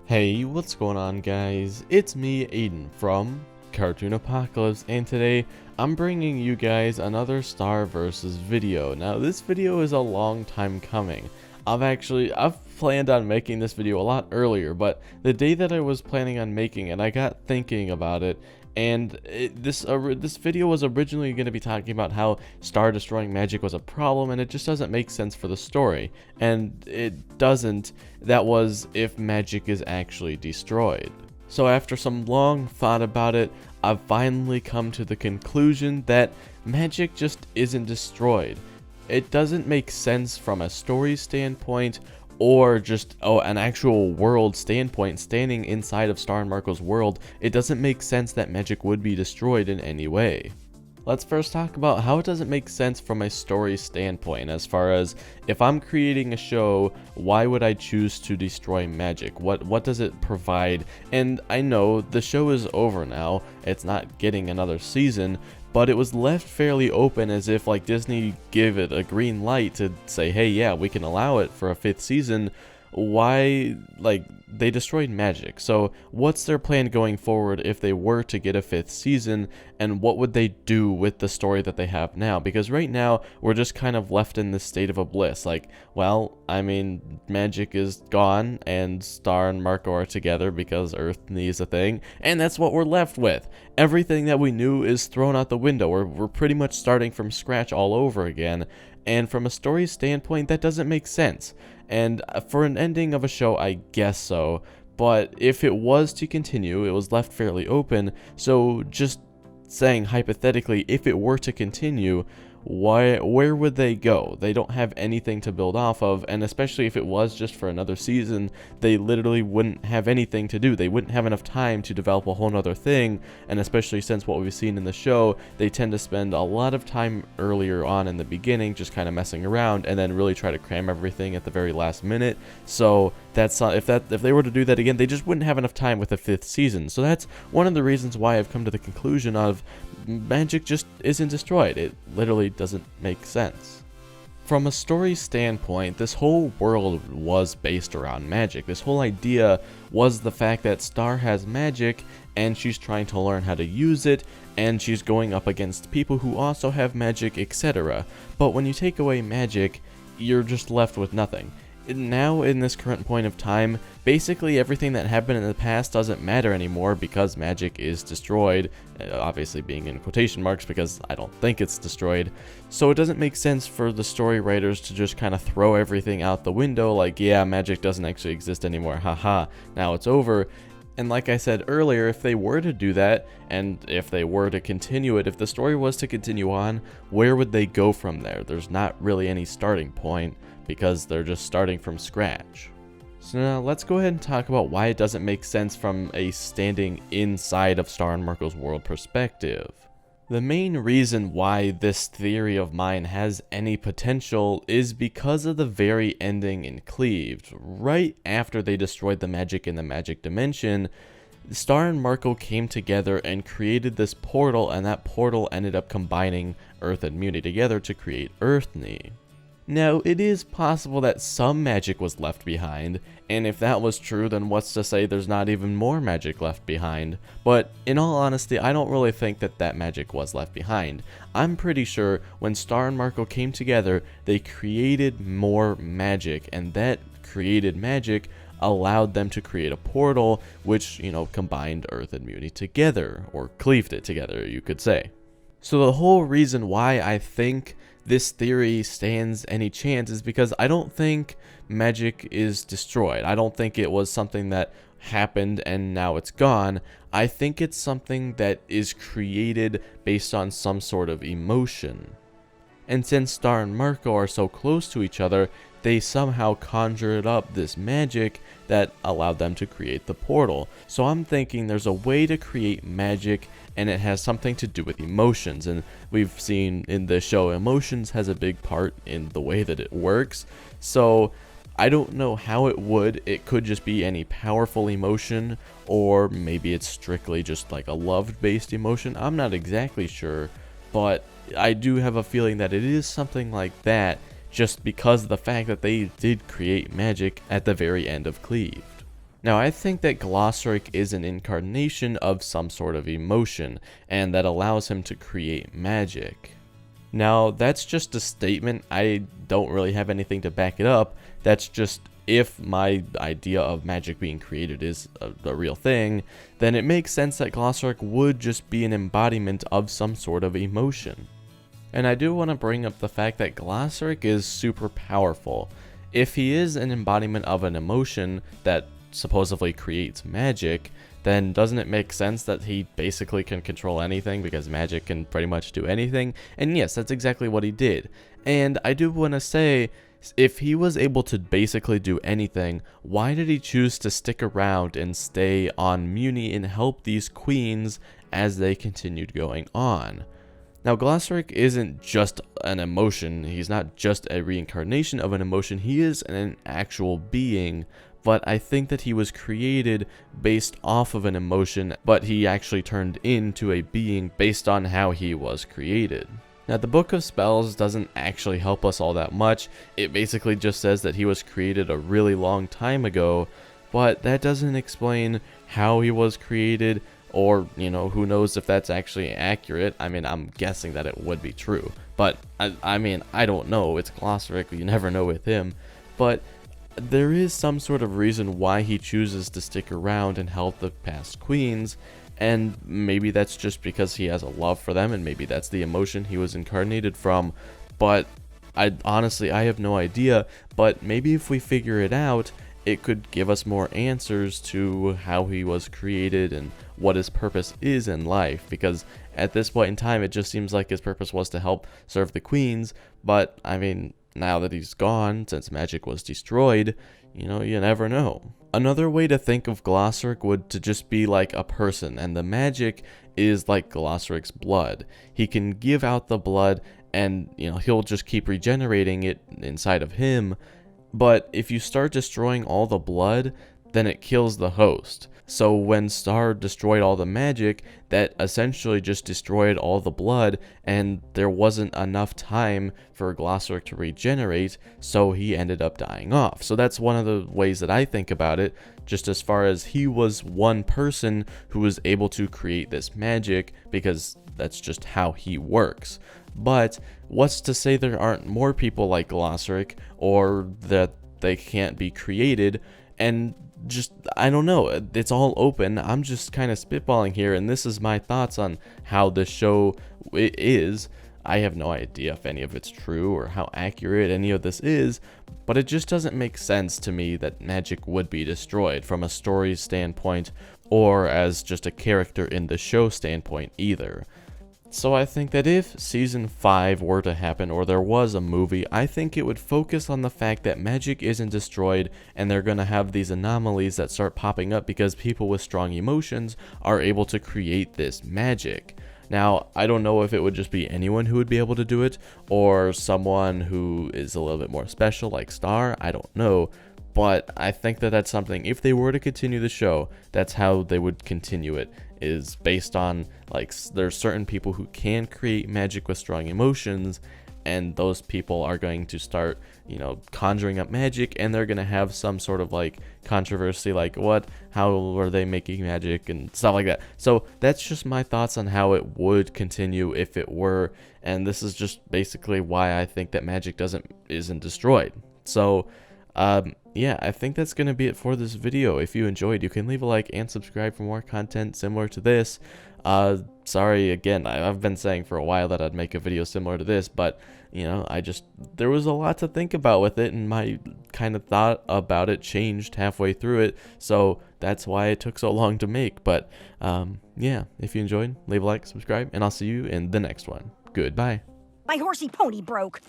Hey, what's going on, guys? It's me, Aiden, from Cartoon Apocalypse, and today I'm bringing you guys another Star Versus video. Now, this video is a long time coming. I've planned on making this video a lot earlier, but the day that I was planning on making it, I got thinking about it, and this video was originally going to be talking about how star destroying magic was a problem, and it just doesn't make sense for the story. And it doesn't. That was if magic is actually destroyed. So after some long thought about it, I've finally come to the conclusion that magic just isn't destroyed. It doesn't make sense from a story standpoint or just an actual world standpoint. Standing inside of Star and Marco's world, it doesn't make sense that magic would be destroyed in any way. Let's first talk about how it doesn't make sense from a story standpoint, as far as if I'm creating a show, why would I choose to destroy magic? What does it provide? And I know the show is over now, it's not getting another season, but it was left fairly open, as if like Disney give it a green light to say, hey, yeah, we can allow it for a 5th season. Why, like, they destroyed magic. So what's their plan going forward if they were to get a 5th season, and what would they do with the story that they have now? Because right now we're just kind of left in this state of a bliss, like, well, I mean, magic is gone and Star and Marco are together because Earthny is a thing, and that's what we're left with. Everything that we knew is thrown out the window. We're pretty much starting from scratch all over again, and from a story standpoint, that doesn't make sense. And for an ending of a show, I guess so, but if it was to continue, it was left fairly open. So just saying hypothetically, if it were to continue, where would they go? They don't have anything to build off of, and especially if it was just for another season, they literally wouldn't have anything to do. They wouldn't have enough time to develop a whole nother thing, and especially since what we've seen in the show, they tend to spend a lot of time earlier on in the beginning just kind of messing around, and then really try to cram everything at the very last minute. So that's not, if they were to do that again, they just wouldn't have enough time with the 5th season. So that's one of the reasons why I've come to the conclusion of magic just isn't destroyed. It literally doesn't make sense. From a story standpoint, this whole world was based around magic. This whole idea was the fact that Star has magic and she's trying to learn how to use it, and she's going up against people who also have magic, etc. But when you take away magic, you're just left with nothing. Now, in this current point of time, basically everything that happened in the past doesn't matter anymore because magic is destroyed, obviously being in quotation marks because I don't think it's destroyed. So it doesn't make sense for the story writers to just kind of throw everything out the window like, yeah, magic doesn't actually exist anymore, haha, now it's over. And like I said earlier, if they were to do that, and if they were to continue it, if the story was to continue on, where would they go from there? There's not really any starting point, because they're just starting from scratch. So now let's go ahead and talk about why it doesn't make sense from a standing inside of Star and Marco's world perspective. The main reason why this theory of mine has any potential is because of the very ending in Cleaved. Right after they destroyed the magic in the magic dimension, Star and Marco came together and created this portal, and that portal ended up combining Earth and Muni together to create Earthny. Now, it is possible that some magic was left behind, and if that was true, then what's to say there's not even more magic left behind? But in all honesty, I don't really think that magic was left behind. I'm pretty sure when Star and Marco came together, they created more magic, and that created magic allowed them to create a portal which, combined Earth and Muni together, or cleaved it together, you could say. So the whole reason why I think this theory stands any chance is because I don't think magic is destroyed. I don't think it was something that happened and now it's gone. I think it's something that is created based on some sort of emotion. And since Star and Marco are so close to each other, they somehow conjured up this magic that allowed them to create the portal. So I'm thinking there's a way to create magic, and it has something to do with emotions. And we've seen in the show, emotions has a big part in the way that it works. So I don't know how it could just be any powerful emotion, or maybe it's strictly just like a love-based emotion. I'm not exactly sure, but I do have a feeling that it is something like that, just because of the fact that they did create magic at the very end of Cleaved. Now, I think that Glossaryck is an incarnation of some sort of emotion, and that allows him to create magic. Now, that's just a statement. I don't really have anything to back it up. That's just, if my idea of magic being created is a real thing, then it makes sense that Glossaryck would just be an embodiment of some sort of emotion. And I do want to bring up the fact that Glossaryck is super powerful. If he is an embodiment of an emotion that supposedly creates magic, then doesn't it make sense that he basically can control anything, because magic can pretty much do anything? And yes, that's exactly what he did. And I do want to say, if he was able to basically do anything, why did he choose to stick around and stay on Muni and help these queens as they continued going on? Now, Glossaryck isn't just an emotion. He's not just a reincarnation of an emotion. He is an actual being, but I think that he was created based off of an emotion, but he actually turned into a being based on how he was created. Now, the Book of Spells doesn't actually help us all that much. It basically just says that he was created a really long time ago, but that doesn't explain how he was created, or, you know, who knows if that's actually accurate. I mean, I'm guessing that it would be true, but I mean, I don't know. It's Glossaryck, you never know with him, but there is some sort of reason why he chooses to stick around and help the past queens, and maybe that's just because he has a love for them, and maybe that's the emotion he was incarnated from, but I honestly have no idea. But maybe if we figure it out, it could give us more answers to how he was created and what his purpose is in life, because at this point in time it just seems like his purpose was to help serve the queens. But I mean, now that he's gone, since magic was destroyed, you know, you never know. Another way to think of Glossaryck would to just be like a person, and the magic is like Glossaryck's blood. He can give out the blood, and, you know, he'll just keep regenerating it inside of him. But if you start destroying all the blood, then it kills the host. So when Star destroyed all the magic, that essentially just destroyed all the blood, and there wasn't enough time for Glossaryck to regenerate, so he ended up dying off. So that's one of the ways that I think about it, just as far as he was one person who was able to create this magic, because that's just how he works. But what's to say there aren't more people like Glossaryck, or that they can't be created? And just, I don't know, it's all open. I'm just kind of spitballing here, and this is my thoughts on how this show is. I have no idea if any of it's true or how accurate any of this is, but it just doesn't make sense to me that magic would be destroyed from a story standpoint, or as just a character in the show standpoint either. So I think that if season 5 were to happen, or there was a movie, I think it would focus on the fact that magic isn't destroyed, and they're going to have these anomalies that start popping up because people with strong emotions are able to create this magic. Now, I don't know if it would just be anyone who would be able to do it, or someone who is a little bit more special like Star, I don't know. But I think that that's something, if they were to continue the show, that's how they would continue it, is based on, like, there's certain people who can create magic with strong emotions, and those people are going to start, you know, conjuring up magic, and they're going to have some sort of, like, controversy, like, how are they making magic, and stuff like that. So that's just my thoughts on how it would continue if it were, and this is just basically why I think that magic isn't destroyed. So, yeah, I think that's going to be it for this video. If you enjoyed, you can leave a like and subscribe for more content similar to this. Sorry, again, I've been saying for a while that I'd make a video similar to this, but, you know, there was a lot to think about with it, and my kind of thought about it changed halfway through it, so that's why it took so long to make. But, yeah, if you enjoyed, leave a like, subscribe, and I'll see you in the next one. Goodbye. My horsey pony broke.